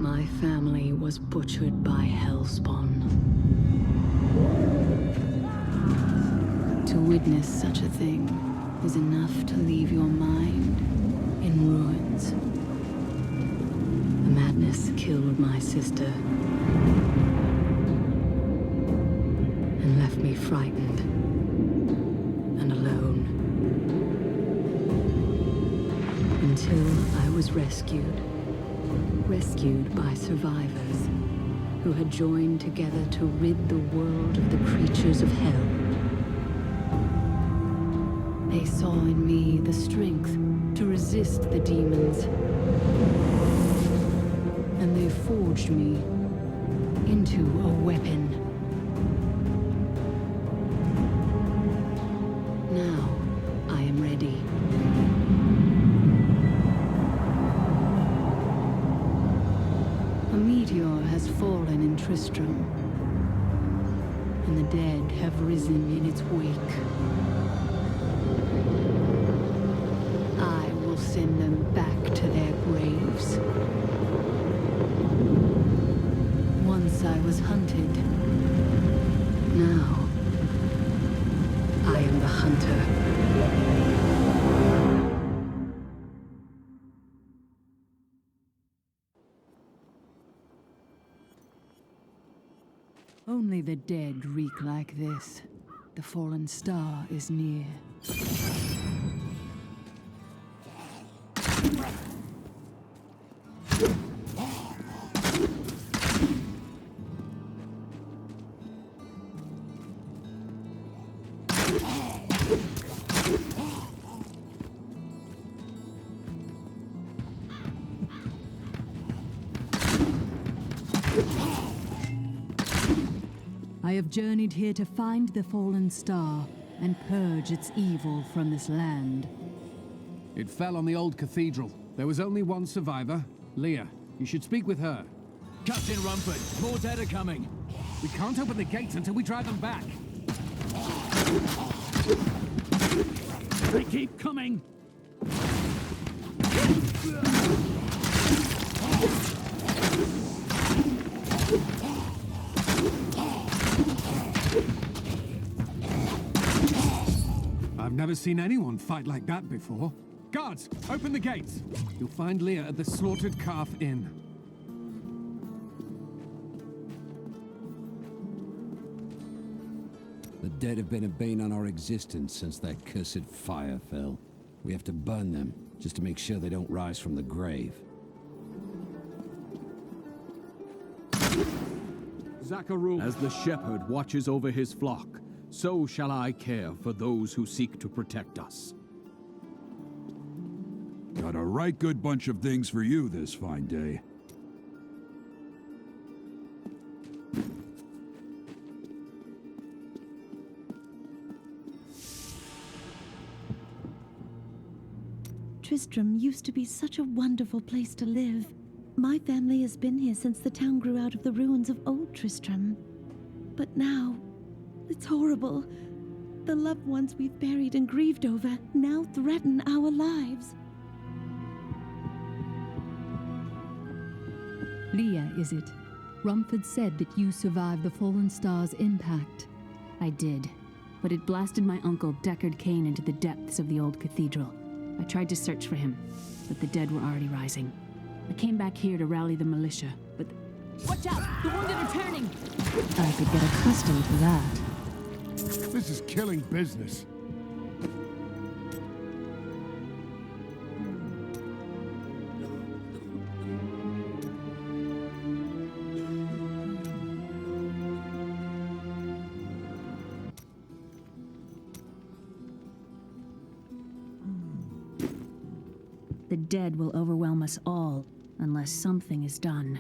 My family was butchered by Hellspawn. To witness such a thing is enough to leave your mind in ruins. The madness killed my sister and left me frightened and alone. Until I was rescued by survivors who had joined together to rid the world of the creatures of hell. They saw in me the strength to resist the demons, and they forged me into a weapon. Now I am ready. A meteor has fallen in Tristram, and the dead have risen in its wake. I will send them back to their graves. Once I was hunted. Now, I am the hunter. Only the dead reek like this. The fallen star is near. I have journeyed here to find the fallen star and purge its evil from this land. It fell on the old cathedral. There was only one survivor, Leah. You should speak with her. Captain Rumford, more dead are coming. We can't open the gates until we drive them back. They keep coming! I've never seen anyone fight like that before. Guards, open the gates. You'll find Leah at the Slaughtered Calf Inn. The dead have been a bane on our existence since that cursed fire fell. We have to burn them, just to make sure they don't rise from the grave. Zakharul, as the shepherd watches over his flock, so shall I care for those who seek to protect us. Got a right good bunch of things for you this fine day. Tristram used to be such a wonderful place to live. My family has been here since the town grew out of the ruins of old Tristram. But now, it's horrible. The loved ones we've buried and grieved over now threaten our lives. Leah, is it? Rumford said that you survived the Fallen Star's impact. I did, but it blasted my uncle Deckard Cain into the depths of the old cathedral. I tried to search for him, but the dead were already rising. I came back here to rally the militia, but... Watch out! The wounded are turning! I could get accustomed to that. This is killing business. The dead will overwhelm us all, unless something is done.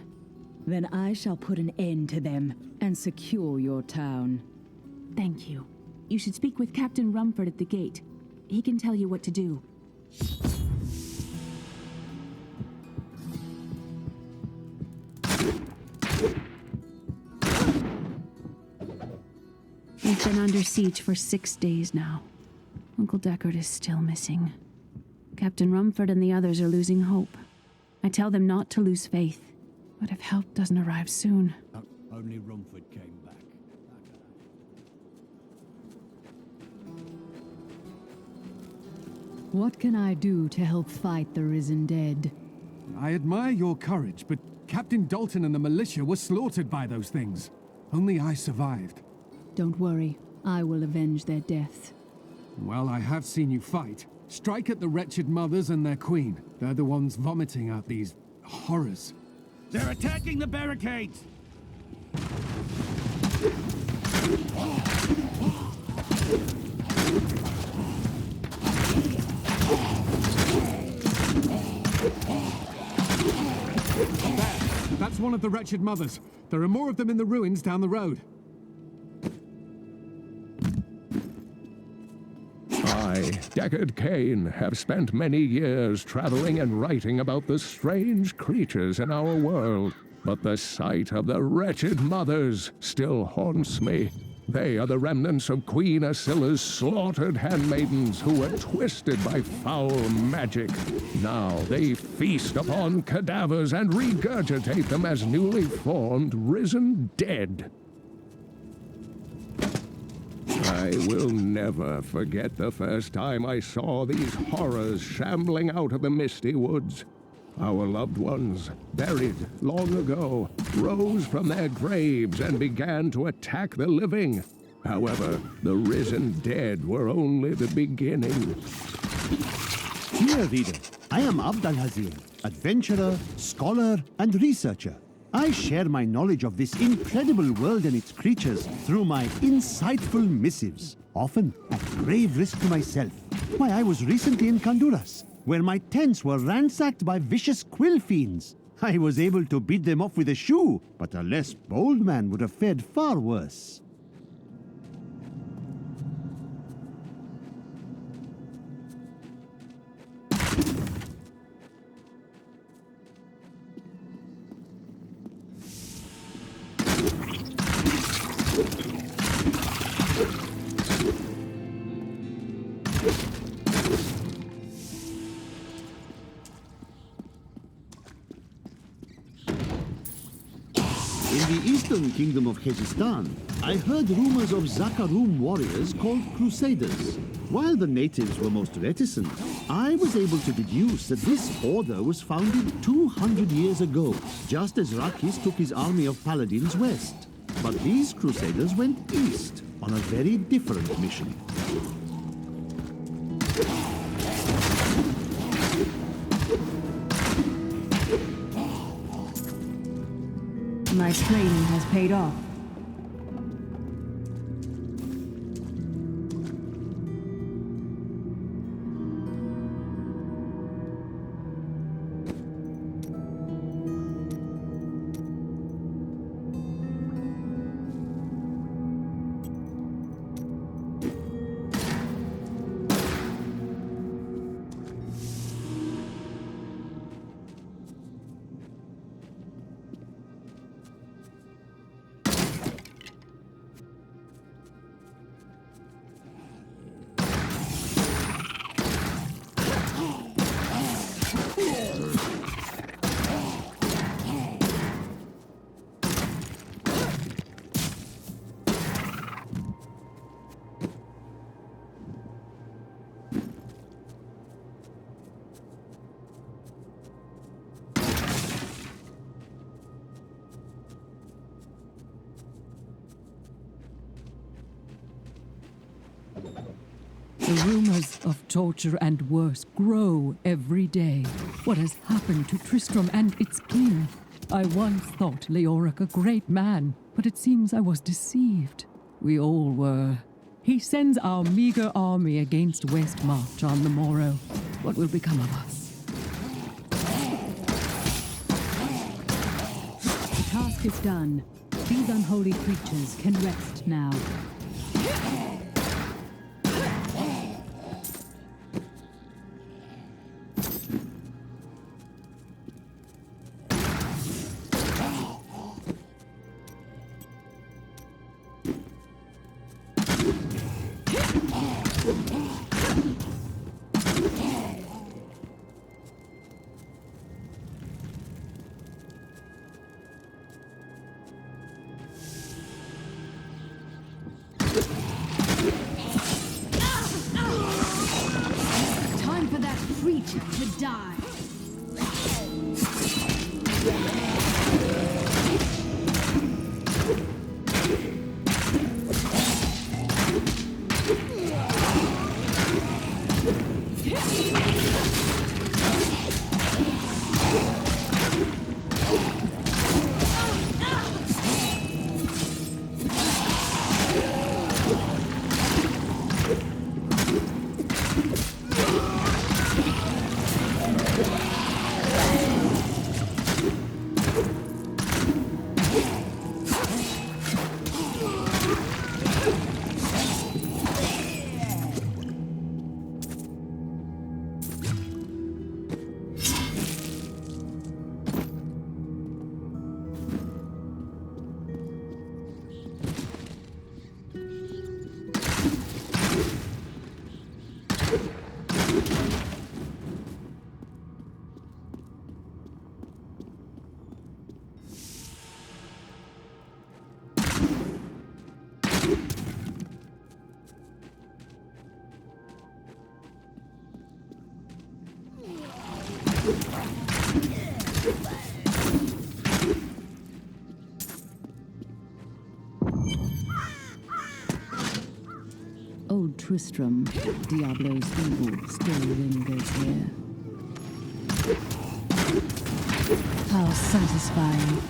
Then I shall put an end to them and secure your town. Thank you. You should speak with Captain Rumford at the gate. He can tell you what to do. We've been under siege for 6 days now. Uncle Deckard is still missing. Captain Rumford and the others are losing hope. I tell them not to lose faith, But if help doesn't arrive soon... Only Rumford came back. What can I do to help fight the risen dead? I admire your courage, but Captain Dalton and the militia were slaughtered by those things. Only I survived. Don't worry, I will avenge their deaths. Well, I have seen you fight. Strike at the wretched mothers and their queen. They're the ones vomiting out these horrors. They're attacking the barricades! That's one of the wretched mothers. There are more of them in the ruins down the road. I, Deckard Cain, have spent many years traveling and writing about the strange creatures in our world. But the sight of the wretched mothers still haunts me. They are the remnants of Queen Asilla's slaughtered handmaidens who were twisted by foul magic. Now they feast upon cadavers and regurgitate them as newly formed, risen dead. I will never forget the first time I saw these horrors shambling out of the misty woods. Our loved ones, buried long ago, rose from their graves and began to attack the living. However, the risen dead were only the beginning. Dear reader, I am Abd al-Hazir, adventurer, scholar, and researcher. I share my knowledge of this incredible world and its creatures through my insightful missives, often at grave risk to myself. Why, I was recently in Honduras, where my tents were ransacked by vicious quill fiends. I was able to beat them off with a shoe, but a less bold man would have fared far worse. In the eastern kingdom of Khezestan, I heard rumors of Zakarum warriors called Crusaders. While the natives were most reticent, I was able to deduce that this order was founded 200 years ago, just as Rakis took his army of paladins west. But these Crusaders went east on a very different mission. My training has paid off. The rumors of torture and worse grow every day. What has happened to Tristram and its king? I once thought Leoric a great man, but it seems I was deceived. We all were. He sends our meager army against Westmarch on the morrow. What will become of us? The task is done. These unholy creatures can rest now. creature to die. Old Tristram, Diablo's evil, still lingers here. How satisfying.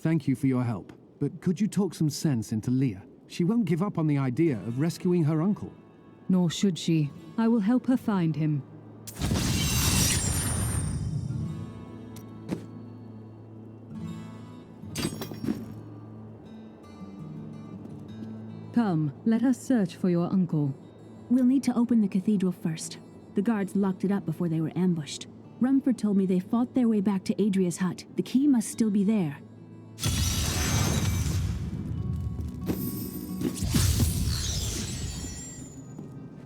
Thank you for your help, but could you talk some sense into Leah? She won't give up on the idea of rescuing her uncle. Nor should she. I will help her find him. Come, let us search for your uncle. We'll need to open the cathedral first. The guards locked it up before they were ambushed. Rumford told me they fought their way back to Adria's hut. The key must still be there.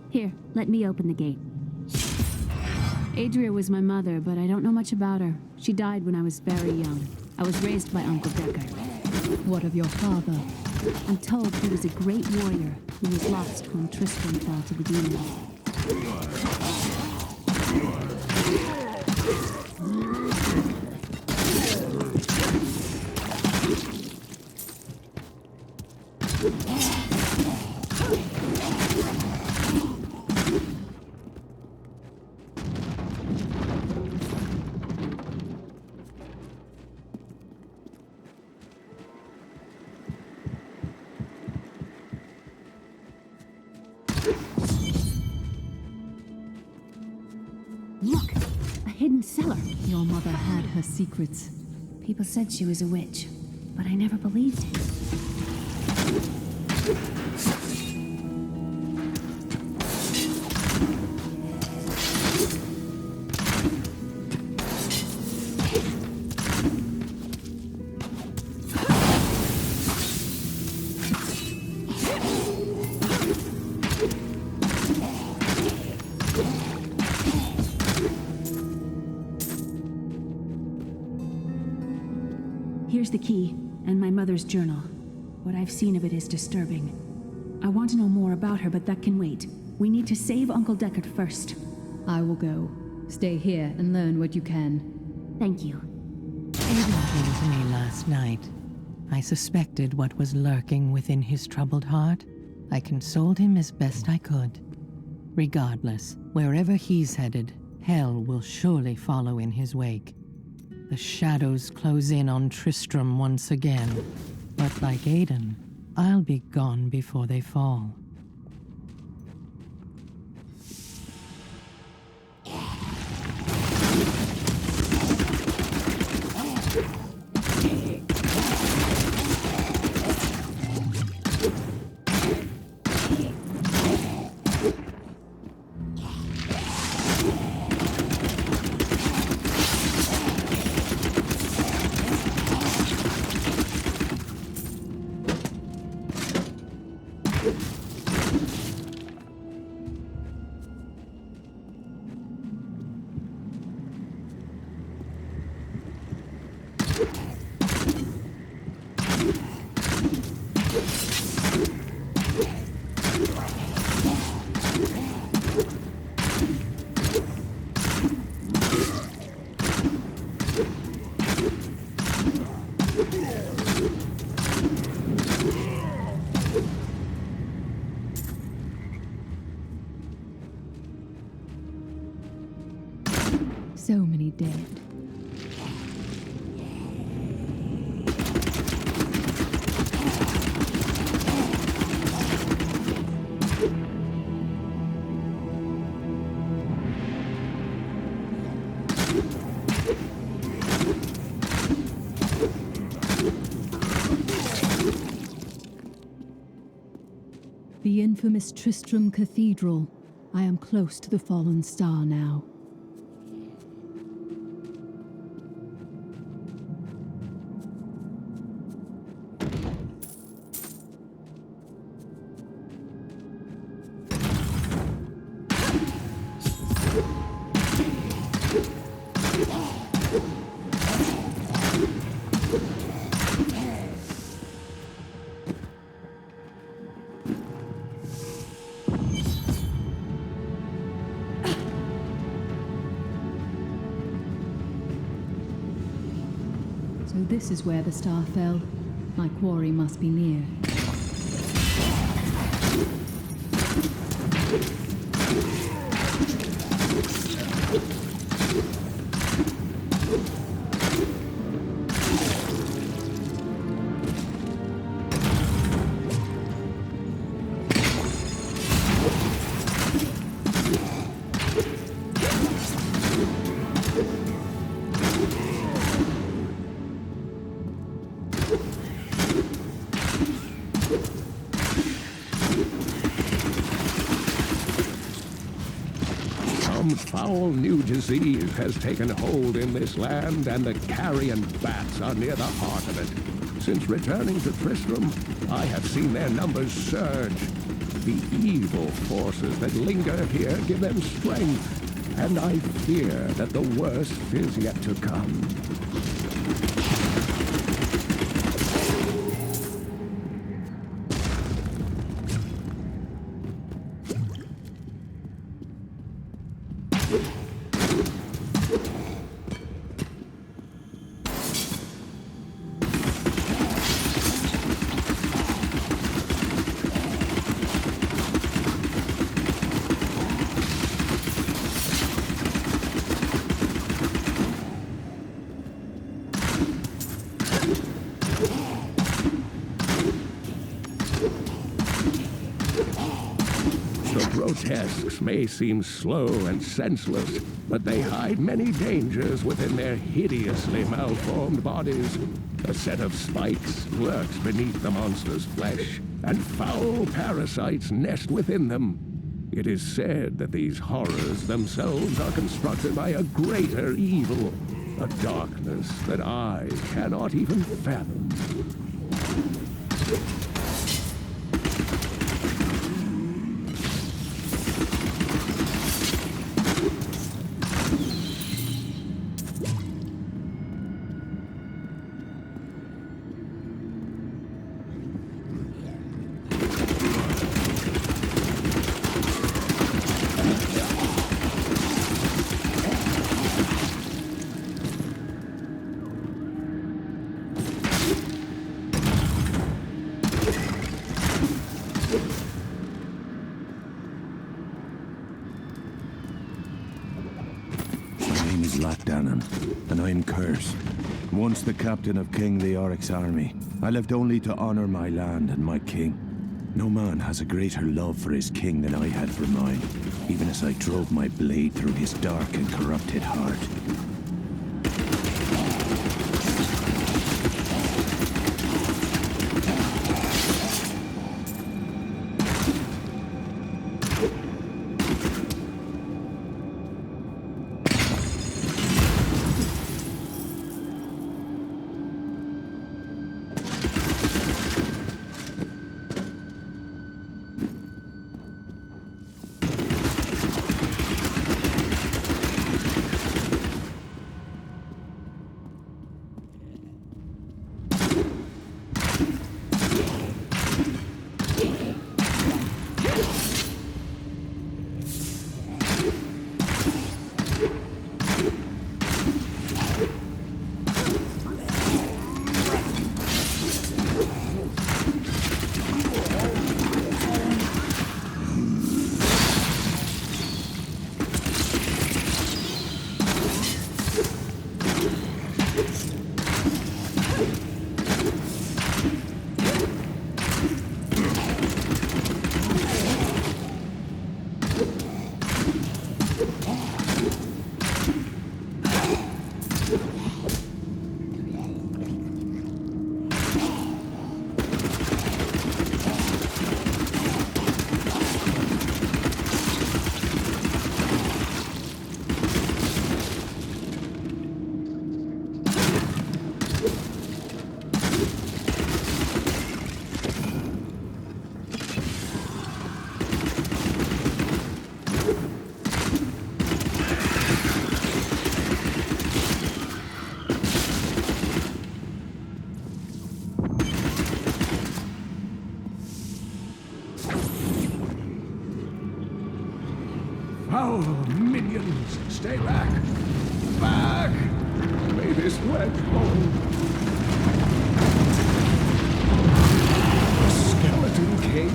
Here, let me open the gate. Adria was my mother, but I don't know much about her. She died when I was very young. I was raised by Uncle Deckard. What of your father? I'm told he was a great warrior who was lost when Tristram fell to the demons. Look! A hidden cellar. Your mother had her secrets. People said she was a witch, but I never believed it. Here's the key, and my mother's journal. What I've seen of it is disturbing. I want to know more about her, but that can wait. We need to save Uncle Deckard first. I will go. Stay here and learn what you can. Thank you. Aiden came to me last night. I suspected what was lurking within his troubled heart. I consoled him as best I could. Regardless, wherever he's headed, hell will surely follow in his wake. The shadows close in on Tristram once again, but like Aiden, I'll be gone before they fall. So many dead. The infamous Tristram Cathedral. I am close to the fallen star now. So this is where the star fell. My quarry must be near. Some foul new disease has taken hold in this land, and the carrion bats are near the heart of it. Since returning to Tristram, I have seen their numbers surge. The evil forces that linger here give them strength, and I fear that the worst is yet to come. grotesques may seem slow and senseless, but they hide many dangers within their hideously malformed bodies. A set of spikes lurks beneath the monster's flesh, and foul parasites nest within them. It is said that these horrors themselves are constructed by a greater evil, a darkness that I cannot even fathom. And I'm cursed. Once the captain of King Leoric's army, I lived only to honor my land and my king. No man has a greater love for his king than I had for mine, even as I drove my blade through his dark and corrupted heart. Foul minions, stay back! Back! May this wedge hold. A skeleton king?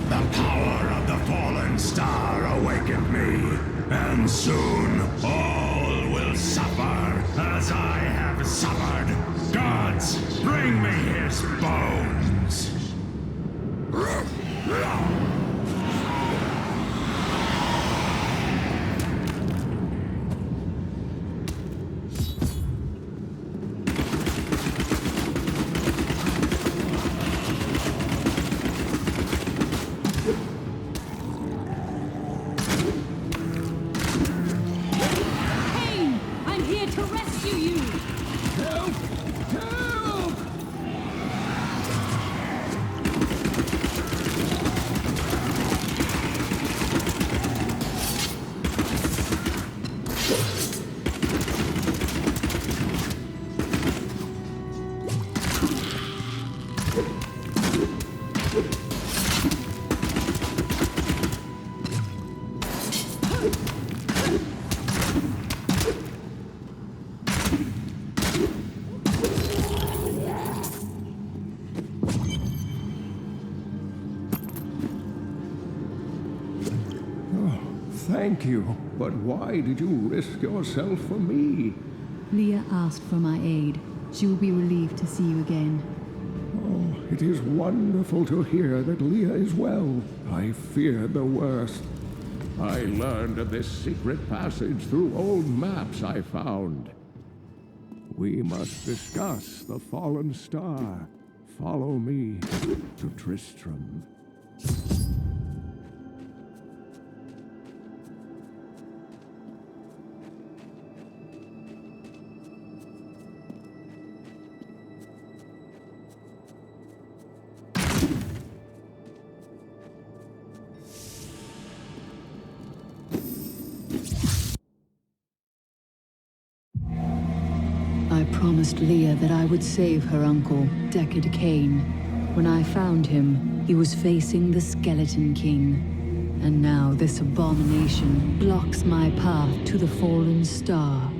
The power of the fallen star awakened me, and soon all will suffer as I have suffered. Gods, bring me his bones! Thank you, but why did you risk yourself for me? Leah asked for my aid. She will be relieved to see you again. Oh, It is wonderful to hear that Leah is well. I feared the worst. I learned of this secret passage through old maps I found. We must discuss the fallen star. Follow me to Tristram. I promised Leah that I would save her uncle, Deckard Cain. When I found him, he was facing the Skeleton King. And now this abomination blocks my path to the fallen star.